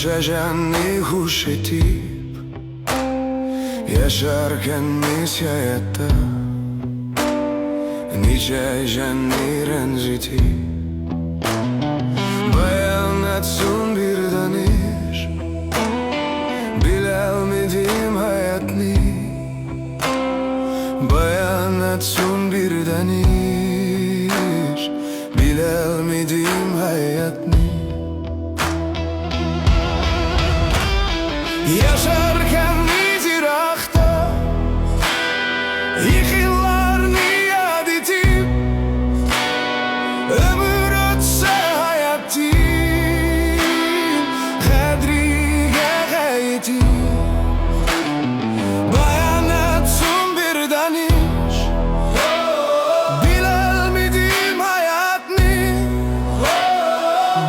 Yaşayanı huş etip yaşarken nisiyette nice jenni rencitip bayan etsun bir danış bilelmedim hayatni bayan etsun bir danış bilelmedim hayatni yaşarken itirafta yıkıllar niyad etip ömür ötse hayatın kadriye gayeti bayan etsun bir danış bilelmedim hayatni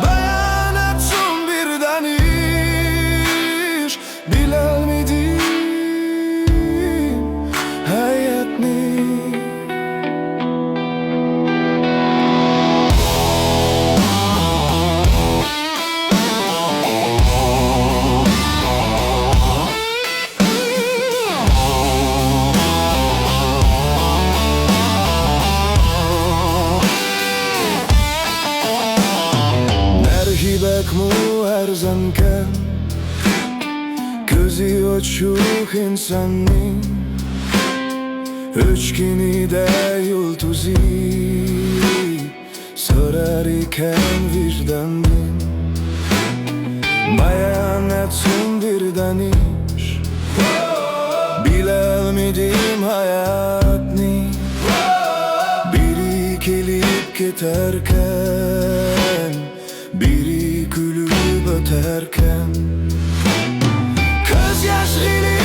bayan etsun bir danış bilelmedim hayatni. Merhibek mu her zanken Gözü açık insanın Üçgeni de yultuzi Sorar iken vicdanın bayan etsin bir danış bilelmedim hayatni biri gelip giderken biri gülüp öterken göz yaşları